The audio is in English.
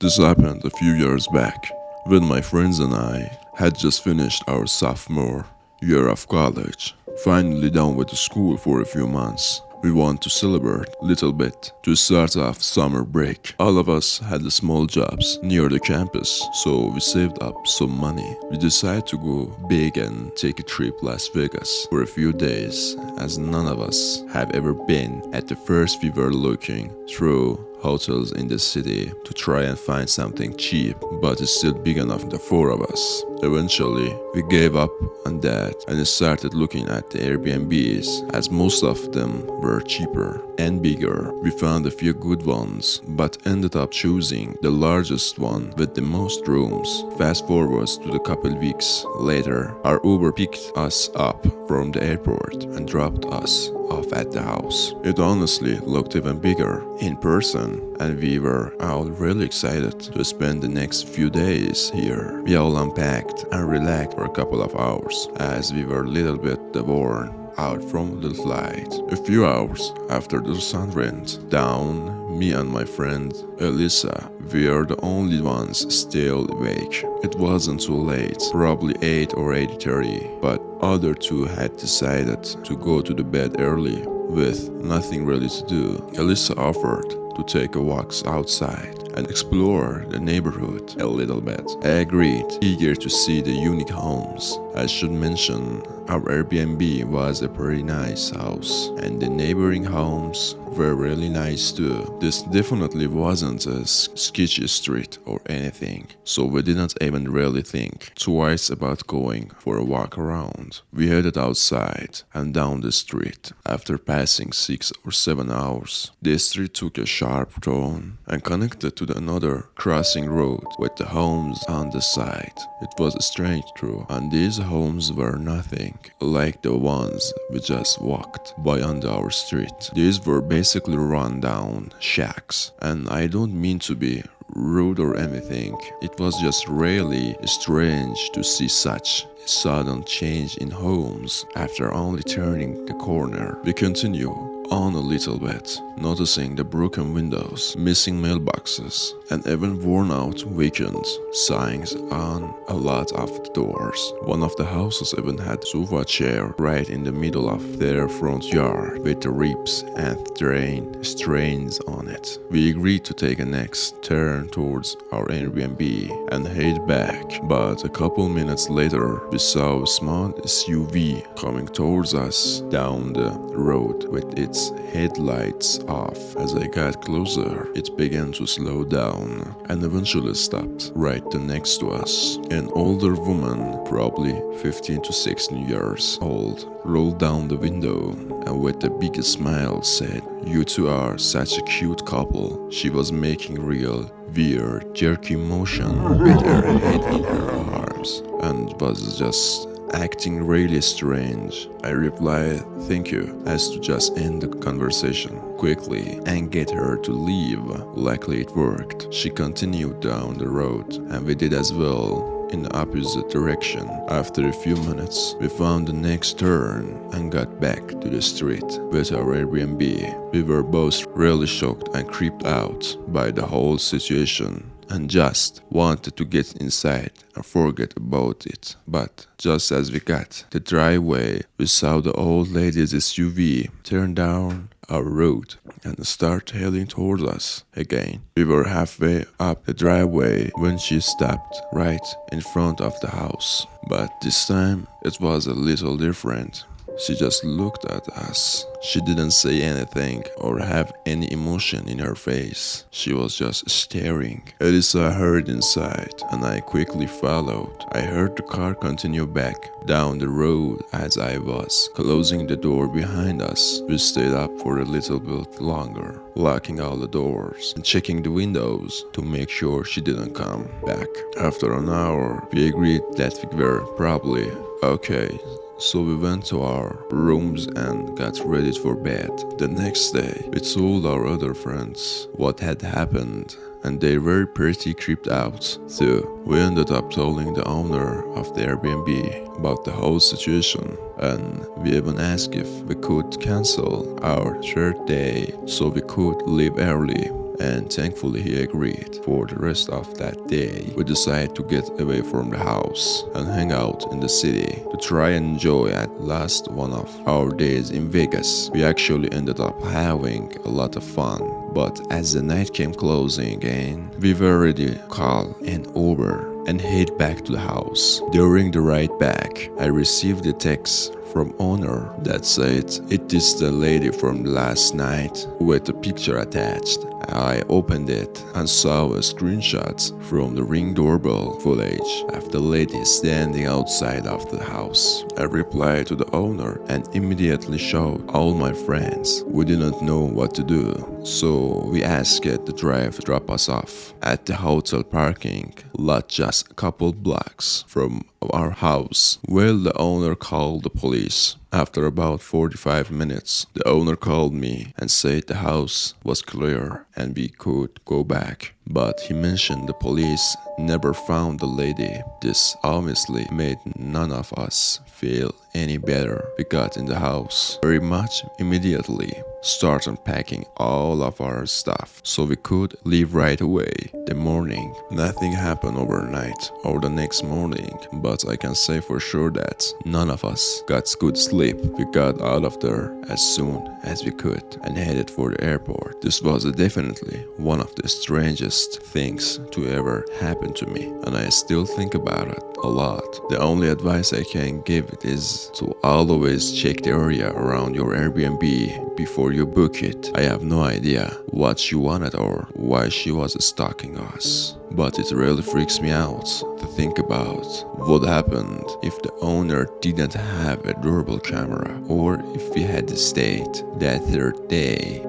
This happened a few years back when my friends and I had just finished our sophomore year of college, finally done with the school for a few months. We want to celebrate a little bit to start off summer break. All of us had small jobs near the campus, so we saved up some money. We decided to go big and take a trip Las Vegas for a few days, as none of us have ever been. At the first we were looking through hotels in the city to try and find something cheap, but it's still big enough for the four of us. Eventually, we gave up on that and started looking at the Airbnbs, as most of them were cheaper and bigger. We found a few good ones, but ended up choosing the largest one with the most rooms. Fast forward to the couple weeks later, our Uber picked us up from the airport and dropped us off at the house. It honestly looked even bigger in person, and we were all really excited to spend the next few days here. We all unpacked and relaxed for a couple of hours, as we were a little bit worn out from the flight. A few hours after the sun went down, me and my friend Elisa were the only ones still awake. It wasn't too late, probably 8 or 8:30, but other two had decided to go to the bed early with nothing really to do. Elisa offered to take a walk outside and explore the neighborhood a little bit. I agreed, eager to see the unique homes. I should mention our Airbnb was a pretty nice house, and the neighboring homes were really nice too. This definitely wasn't a sketchy street or anything, so we didn't even really think twice about going for a walk around. We headed outside and down the street. After passing 6 or 7 hours, the street took a sharp turn and connected to another crossing road with the homes on the side. It was strange too, and these homes were nothing like the ones we just walked by on our street. These were basically run down shacks, and I don't mean to be rude or anything. It was just really strange to see such a sudden change in homes after only turning the corner. We continue on a little bit, noticing the broken windows, missing mailboxes, and even worn out vacant signs on a lot of the doors. One of the houses even had a sofa chair right in the middle of their front yard with the ribs and strains on it. We agreed to take a next turn towards our Airbnb and head back, but a couple minutes later we saw a small SUV coming towards us down the road with its headlights off. As I got closer, it began to slow down and eventually stopped right next to us. An older woman, probably 15 to 16 years old, rolled down the window and with a big smile said, "You two are such a cute couple." She was making real weird jerky motion with her head in her arms and was just acting really strange. I replied, "Thank you," as to just end the conversation quickly and get her to leave. Luckily it worked. She continued down the road and we did as well in the opposite direction. After a few minutes, we found the next turn and got back to the street with our Airbnb. We were both really shocked and creeped out by the whole situation and just wanted to get inside and forget about it. But just as we got the driveway, we saw the old lady's SUV turn down our road and start heading towards us again. We were halfway up the driveway when she stopped right in front of the house. But this time it was a little different. She just looked at us. She didn't say anything or have any emotion in her face. She was just staring. Elisa hurried inside and I quickly followed. I heard the car continue back down the road as I was closing the door behind us. We stayed up for a little bit longer, locking all the doors and checking the windows to make sure she didn't come back. After an hour, we agreed that we were probably okay. So we went to our rooms and got ready for bed. The next day, we told our other friends what had happened, and they were pretty creeped out too. We ended up telling the owner of the Airbnb about the whole situation, and we even asked if we could cancel our third day so we could leave early and thankfully he agreed. For the rest of that day, we decided to get away from the house and hang out in the city to try and enjoy at last one of our days in Vegas. We actually ended up having a lot of fun. But as the night came closing in, we were ready to call an Uber and head back to the house. During the ride back, I received a text from owner that said it is the lady from last night with a picture attached. I opened it and saw a screenshot from the Ring doorbell footage of the lady standing outside of the house. I replied to the owner and immediately showed all my friends. We didn't know what to do, so we asked the driver to drop us off at the hotel parking lot just a couple blocks from our house. Well, the owner called the police. After about 45 minutes, the owner called me and said the house was clear and we could go back. But he mentioned the police never found the lady. This obviously made none of us feel any better. We got in the house very much immediately, started packing all of our stuff so we could leave right away. The morning, nothing happened overnight or the next morning, but I can say for sure that none of us got good sleep. We got out of there as soon as we could and headed for the airport. This was definitely one of the strangest things to ever happen to me, and I still think about it a lot. The only advice I can give it is to always check the area around your Airbnb before you book it. I have no idea what she wanted or why she was stalking us, but it really freaks me out to think about what happened if the owner didn't have a doorbell camera or if we had stayed that third day.